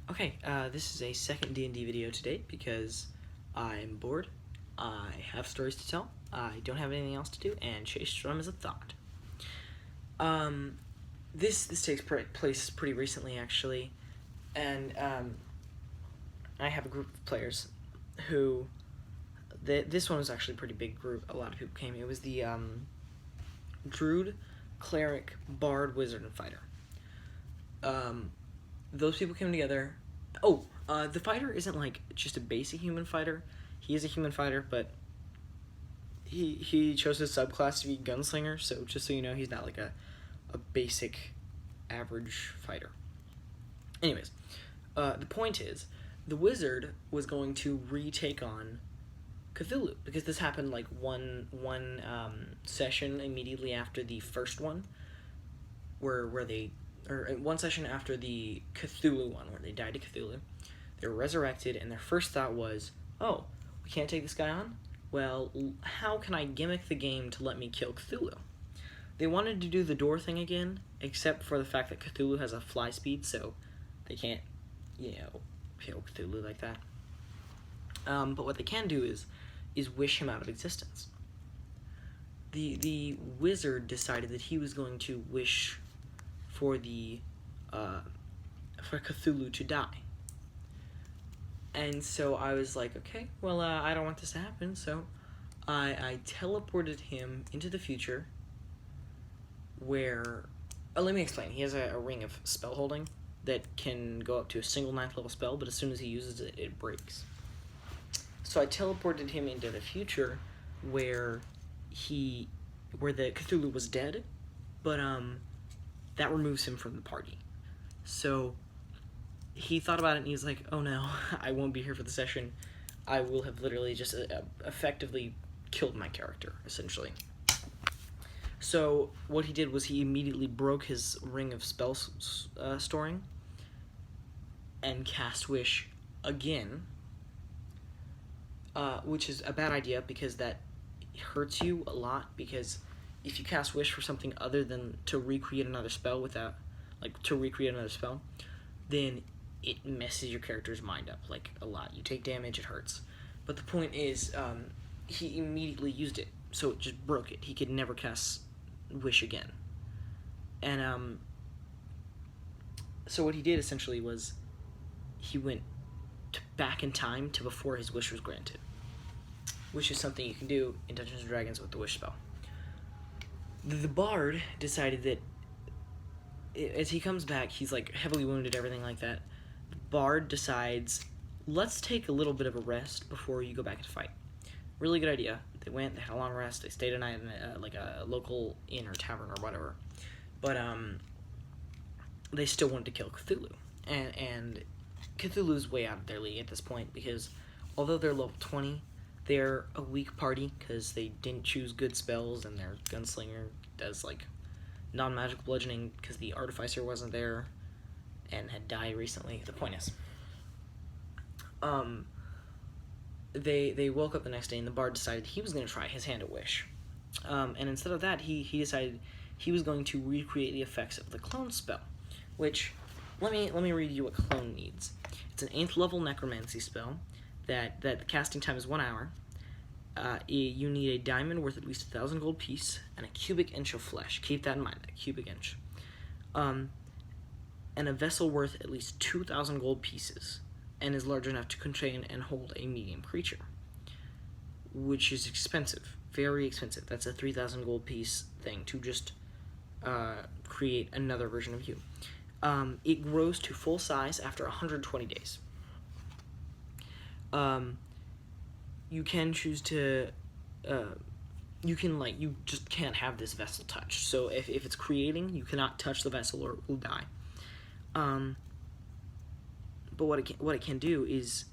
Okay, this is a second D&D video today because I'm bored, I have stories to tell, I don't have anything else to do, and chase drum is a thought. This takes place pretty recently, actually, and I have a group of players who, this one was actually a pretty big group, a lot of people came. It was the Druid, Cleric, Bard, Wizard, and Fighter. Those people came together. The fighter isn't like just a basic human fighter. He is a human fighter, but he chose his subclass to be gunslinger. So just so you know, he's not like a basic average fighter. Anyways, the point is, the wizard was going to retake on Cthulhu because this happened like one session immediately after the first one, where one session after the Cthulhu one, where they died to Cthulhu. They were resurrected, and their first thought was, oh, we can't take this guy on? Well, how can I gimmick the game to let me kill Cthulhu? They wanted to do the door thing again, except for the fact that Cthulhu has a fly speed, so they can't, kill Cthulhu like that. But what they can do is wish him out of existence. The wizard decided that he was going to wish for Cthulhu to die. And so I was like, okay, well, I don't want this to happen, so I teleported him into the future where, let me explain. He has a ring of spell holding that can go up to a single 9th level spell, but as soon as he uses it, it breaks. So I teleported him into the future where the Cthulhu was dead, but that removes him from the party. So he thought about it and he was like, oh no, I won't be here for the session. I will have literally just effectively killed my character, essentially. So what he did was he immediately broke his ring of spell storing and cast Wish again, which is a bad idea because that hurts you a lot, because if you cast Wish for something other than to recreate another spell then it messes your character's mind up, like, a lot. You take damage, it hurts. But the point is, he immediately used it, so it just broke it. He could never cast Wish again. And, so what he did, essentially, was he went back in time to before his wish was granted, which is something you can do in Dungeons & Dragons with the Wish spell. The Bard decided that as he comes back, he's like heavily wounded, everything like that. The Bard decides, let's take a little bit of a rest before you go back to fight. Really good idea. They went, they had a long rest, they stayed a night in a local inn or tavern or whatever. But they still wanted to kill Cthulhu. And Cthulhu's way out of their league at this point, because although they're level 20, they're a weak party because they didn't choose good spells, and their gunslinger does like non-magical bludgeoning because the artificer wasn't there and had died recently. The point is, they woke up the next day and the Bard decided he was going to try his hand at Wish, and instead of that, he decided he was going to recreate the effects of the clone spell, which let me read you what clone needs. It's an 8th level necromancy spell that the casting time is 1 hour. You need a diamond worth at least 1,000 gold piece and a cubic inch of flesh. Keep that in mind, a cubic inch. And a vessel worth at least 2,000 gold pieces and is large enough to contain and hold a medium creature, which is expensive, very expensive. That's a 3,000 gold piece thing to just create another version of you. It grows to full size after 120 days. You can choose to, you just can't have this vessel touched. So if it's creating, you cannot touch the vessel or it will die. But what it can do is,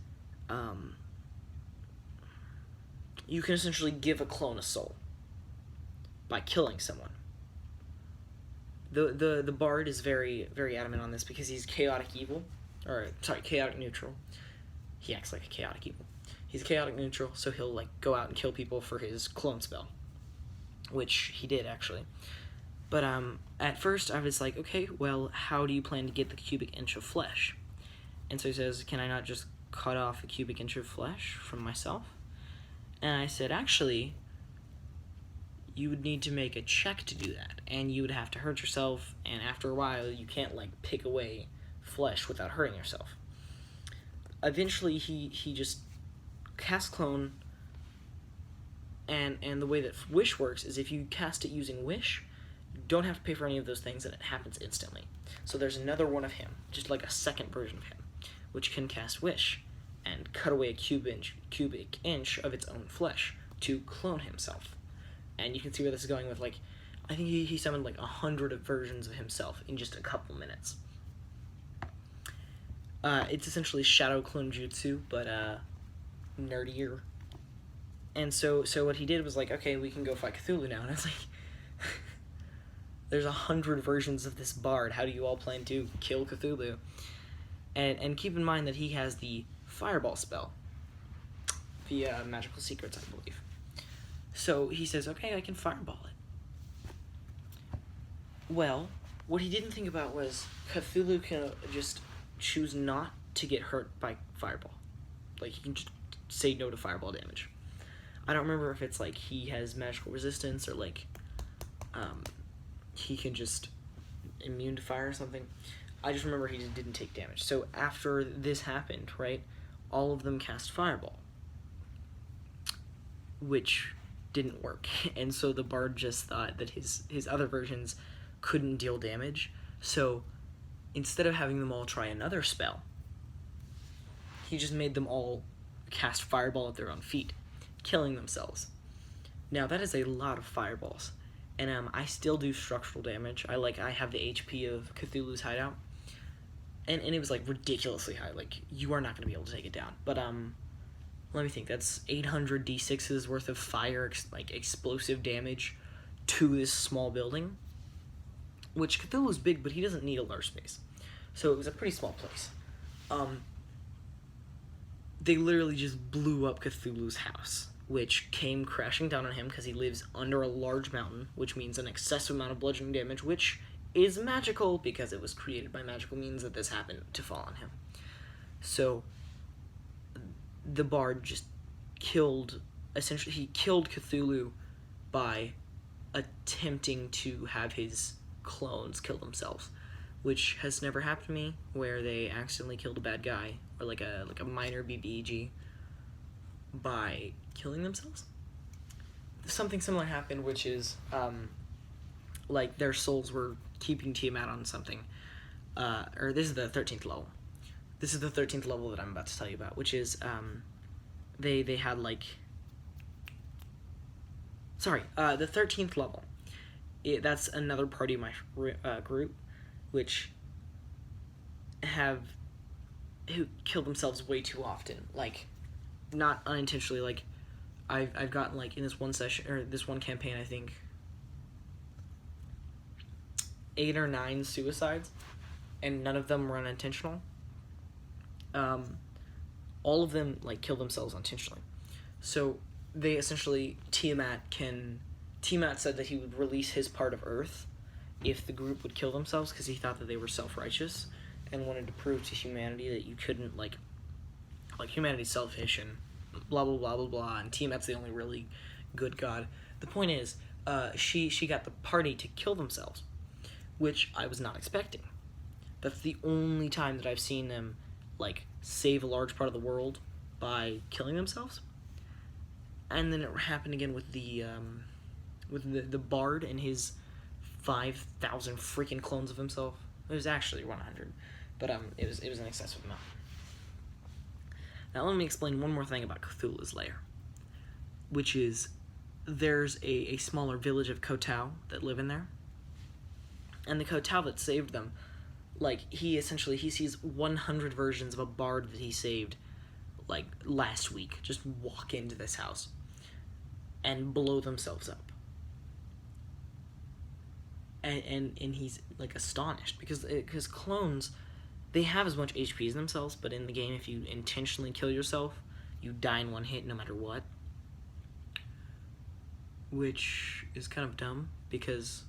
you can essentially give a clone a soul by killing someone. The Bard is very, very adamant on this because he's chaotic neutral. He acts like a chaotic evil. He's chaotic neutral, so he'll like go out and kill people for his clone spell, which he did actually. But at first I was like, okay, well, how do you plan to get the cubic inch of flesh? And so he says, can I not just cut off a cubic inch of flesh from myself? And I said, actually, you would need to make a check to do that, and you would have to hurt yourself, and after a while, you can't, like, pick away flesh without hurting yourself. Eventually, he just cast clone, and the way that Wish works is if you cast it using Wish, you don't have to pay for any of those things, and it happens instantly. So there's another one of him, just like a second version of him, which can cast Wish and cut away a cubic inch of its own flesh to clone himself. And you can see where this is going with, like, I think he summoned like 100 versions of himself in just a couple minutes. It's essentially Shadow Clone Jutsu, but nerdier. And so what he did was like, okay, we can go fight Cthulhu now. And I was like, there's 100 versions of this bard. How do you all plan to kill Cthulhu? And keep in mind that he has the Fireball spell via Magical Secrets, I believe. So he says, okay, I can fireball it. Well, what he didn't think about was Cthulhu can just choose not to get hurt by fireball. Like, he can just say no to fireball damage. I don't remember if it's like he has magical resistance or like he can just immune to fire or something. I just remember he just didn't take damage. So after this happened, right, all of them cast fireball, which didn't work. And so the bard just thought that his other versions couldn't deal damage. So instead of having them all try another spell, he just made them all cast fireball at their own feet, killing themselves. Now that is a lot of fireballs. And I still do structural damage. I have the HP of Cthulhu's hideout. And it was like ridiculously high. Like, you are not going to be able to take it down. But let me think. That's 800 d6s worth of fire, explosive damage to this small building. Which Cthulhu's big, but he doesn't need a large space. So it was a pretty small place. They literally just blew up Cthulhu's house, which came crashing down on him because he lives under a large mountain, which means an excessive amount of bludgeoning damage, which is magical because it was created by magical means that this happened to fall on him. So the bard just killed Cthulhu by attempting to have his clones kill themselves, which has never happened to me, where they accidentally killed a bad guy or like a minor BBEG by killing themselves. Something similar happened, which is like their souls were keeping Tiamat on something, or this is the 13th level. This is the 13th level that I'm about to tell you about, which is they had like the 13th level. That's another party of my group, which who kill themselves way too often, like not unintentionally. Like I've gotten like in this one session or this one campaign, I think 8 or 9 suicides, and none of them were unintentional. All of them like kill themselves unintentionally. So they essentially Tiamat said that he would release his part of Earth if the group would kill themselves, because he thought that they were self-righteous and wanted to prove to humanity that you couldn't like humanity's selfish and blah blah blah blah blah, and Tiamat's the only really good god. The point is, she got the party to kill themselves, which I was not expecting. That's the only time that I've seen them like save a large part of the world by killing themselves. And then it happened again with the bard and his 5,000 freaking clones of himself. It was actually 100, but it was an excessive amount. Now let me explain one more thing about Cthulhu's lair, which is there's a smaller village of Kotao that live in there, and the Kotao that saved them, like he sees 100 versions of a bard that he saved like last week just walk into this house and blow themselves up. And he's like astonished because clones, they have as much HP as themselves, but in the game, if you intentionally kill yourself, you die in one hit no matter what, which is kind of dumb because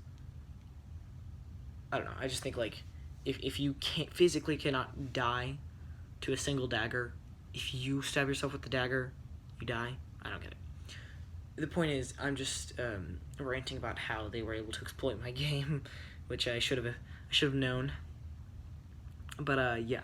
I don't know. I just think like if you physically cannot die to a single dagger. If you stab yourself with the dagger, you die. I don't get it. The point is, I'm just ranting about how they were able to exploit my game, which I should have known. But yeah.